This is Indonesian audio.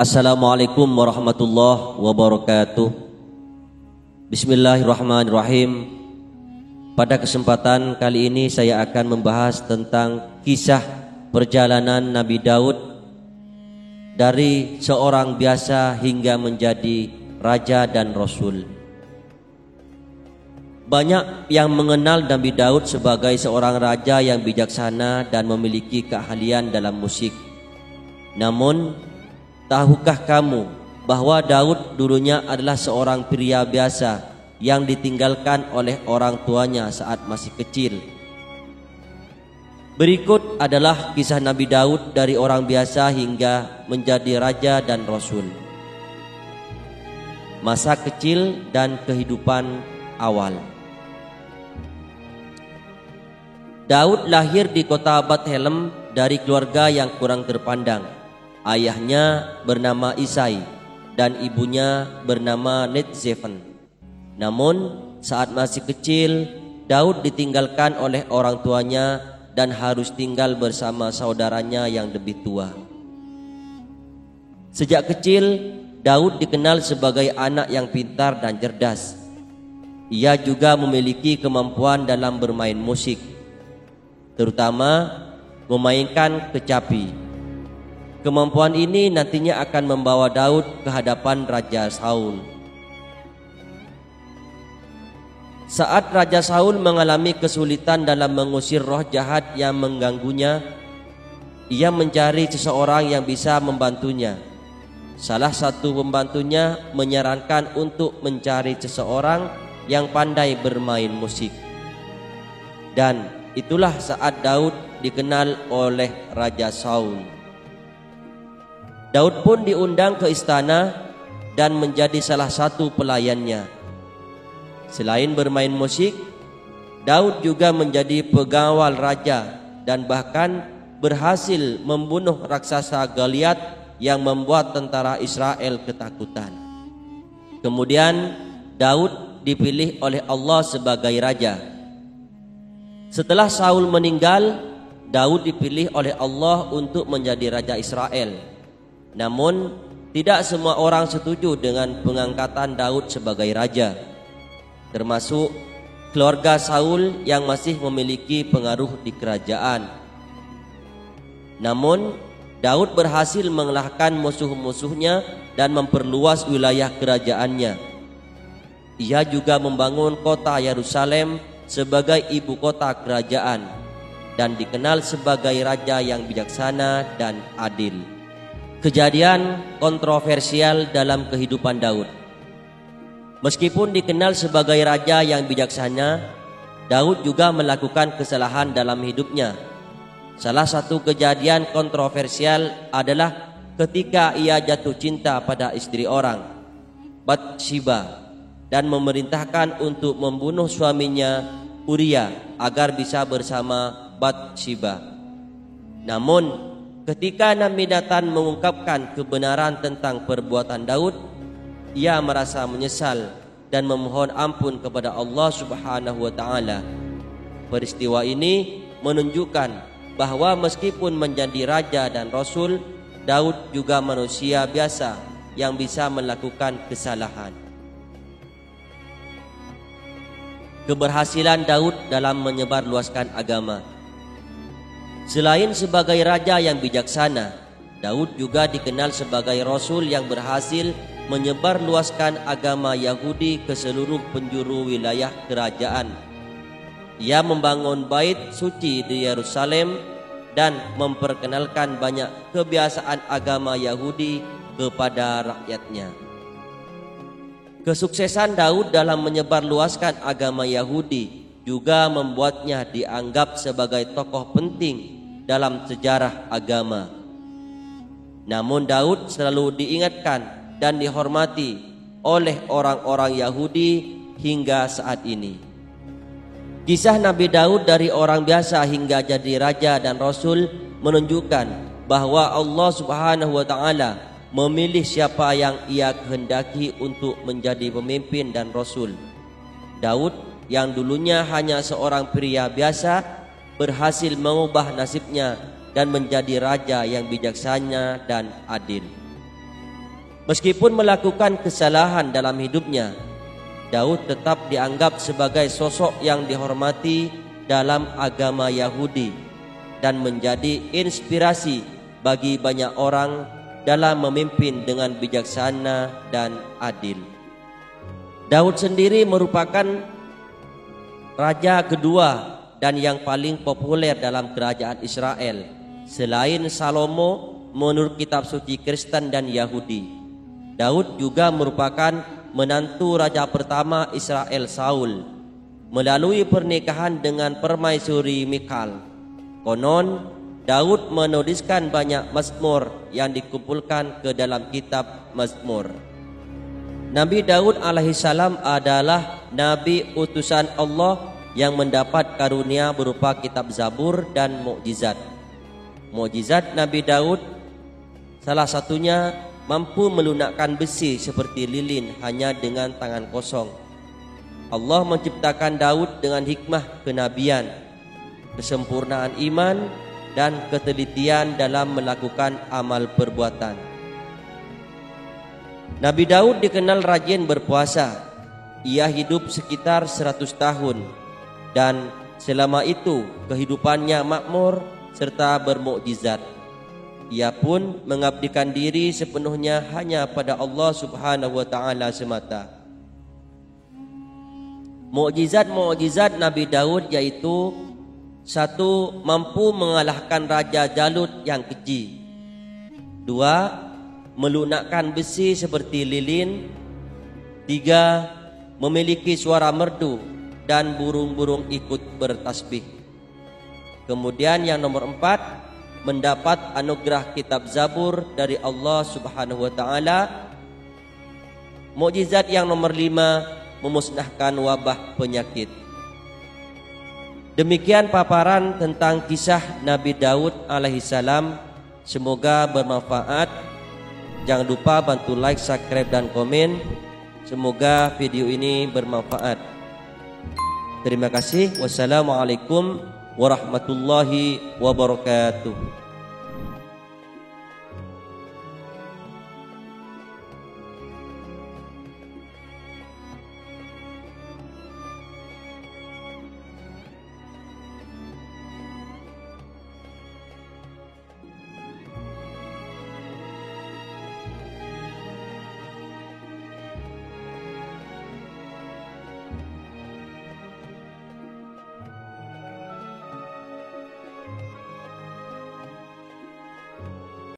Assalamualaikum warahmatullahi wabarakatuh. Bismillahirrahmanirrahim. Pada kesempatan kali ini saya akan membahas tentang kisah perjalanan Nabi Daud dari seorang biasa hingga menjadi raja dan rasul. Banyak yang mengenal Nabi Daud sebagai seorang raja yang bijaksana dan memiliki keahlian dalam musik. Namun, tahukah kamu bahwa Daud dulunya adalah seorang pria biasa yang ditinggalkan oleh orang tuanya saat masih kecil? Berikut adalah kisah Nabi Daud dari orang biasa hingga menjadi raja dan rasul. Masa kecil dan kehidupan awal. Daud lahir di kota Bethlehem dari keluarga yang kurang terpandang. Ayahnya bernama Isai dan ibunya bernama Netzeven. Namun saat masih kecil, Daud ditinggalkan oleh orang tuanya dan harus tinggal bersama saudaranya yang lebih tua. Sejak kecil, Daud dikenal sebagai anak yang pintar dan cerdas. Ia juga memiliki kemampuan dalam bermain musik, terutama memainkan kecapi. Kemampuan ini nantinya akan membawa Daud ke hadapan Raja Saul. Saat Raja Saul mengalami kesulitan dalam mengusir roh jahat yang mengganggunya, ia mencari seseorang yang bisa membantunya. Salah satu pembantunya menyarankan untuk mencari seseorang yang pandai bermain musik. Dan itulah saat Daud dikenal oleh Raja Saul. Daud pun diundang ke istana dan menjadi salah satu pelayannya. Selain bermain musik, Daud juga menjadi pengawal raja dan bahkan berhasil membunuh raksasa Goliat yang membuat tentara Israel ketakutan. Kemudian Daud dipilih oleh Allah sebagai raja. Setelah Saul meninggal, Daud dipilih oleh Allah untuk menjadi raja Israel. Namun, tidak semua orang setuju dengan pengangkatan Daud sebagai raja, termasuk keluarga Saul yang masih memiliki pengaruh di kerajaan. Namun, Daud berhasil mengalahkan musuh-musuhnya dan memperluas wilayah kerajaannya. Ia juga membangun kota Yerusalem sebagai ibu kota kerajaan dan dikenal sebagai raja yang bijaksana dan adil. Kejadian kontroversial dalam kehidupan Daud. Meskipun dikenal sebagai raja yang bijaksana, Daud juga melakukan kesalahan dalam hidupnya. Salah satu kejadian kontroversial adalah ketika ia jatuh cinta pada istri orang, Batsheba, dan memerintahkan untuk membunuh suaminya Uria agar bisa bersama Batsheba. Namun ketika Nabi Nathan mengungkapkan kebenaran tentang perbuatan Daud, ia merasa menyesal dan memohon ampun kepada Allah Subhanahu wa taala. Peristiwa ini menunjukkan bahwa meskipun menjadi raja dan rasul, Daud juga manusia biasa yang bisa melakukan kesalahan. Keberhasilan Daud dalam menyebarluaskan agama. Selain sebagai raja yang bijaksana, Daud juga dikenal sebagai rasul yang berhasil menyebarluaskan agama Yahudi ke seluruh penjuru wilayah kerajaan. Ia membangun bait suci di Yerusalem dan memperkenalkan banyak kebiasaan agama Yahudi kepada rakyatnya. Kesuksesan Daud dalam menyebarluaskan agama Yahudi juga membuatnya dianggap sebagai tokoh penting dalam sejarah agama. Namun Daud selalu diingatkan dan dihormati oleh orang-orang Yahudi hingga saat ini. Kisah Nabi Daud dari orang biasa hingga jadi raja dan rasul menunjukkan bahwa Allah Subhanahu wa taala memilih siapa yang ia kehendaki untuk menjadi pemimpin dan rasul. Daud yang dulunya hanya seorang pria biasa berhasil mengubah nasibnya dan menjadi raja yang bijaksana dan adil. Meskipun melakukan kesalahan dalam hidupnya, Daud tetap dianggap sebagai sosok yang dihormati dalam agama Yahudi dan menjadi inspirasi bagi banyak orang dalam memimpin dengan bijaksana dan adil. Daud sendiri merupakan raja kedua dan yang paling populer dalam kerajaan Israel selain Salomo menurut kitab suci Kristen dan Yahudi. Daud juga merupakan menantu raja pertama Israel Saul melalui pernikahan dengan permaisuri Mikal. Konon Daud menuliskan banyak mazmur yang dikumpulkan ke dalam kitab Mazmur. Nabi Daud alaihissalam adalah nabi utusan Allah yang mendapat karunia berupa kitab Zabur dan mukjizat. Mukjizat Nabi Daud salah satunya mampu melunakkan besi seperti lilin hanya dengan tangan kosong. Allah menciptakan Daud dengan hikmah kenabian, kesempurnaan iman, dan ketelitian dalam melakukan amal perbuatan. Nabi Daud dikenal rajin berpuasa. Ia hidup sekitar 100 tahun dan selama itu kehidupannya makmur serta bermukjizat. Ia pun mengabdikan diri sepenuhnya hanya pada Allah Subhanahu wa taala semata. Mukjizat Nabi Daud yaitu: 1. Mampu mengalahkan Raja Jalut yang keji. 2. Melunakkan besi seperti lilin. 3. Memiliki suara merdu dan burung-burung ikut bertasbih. Kemudian yang nomor 4, mendapat anugerah kitab Zabur dari Allah Subhanahu wa taala. Mukjizat yang nomor 5, memusnahkan wabah penyakit. Demikian paparan tentang kisah Nabi Daud alaihissalam. Semoga bermanfaat. Jangan lupa bantu like, subscribe, dan komen. Semoga video ini bermanfaat. Terima kasih. Wassalamualaikum warahmatullahi wabarakatuh.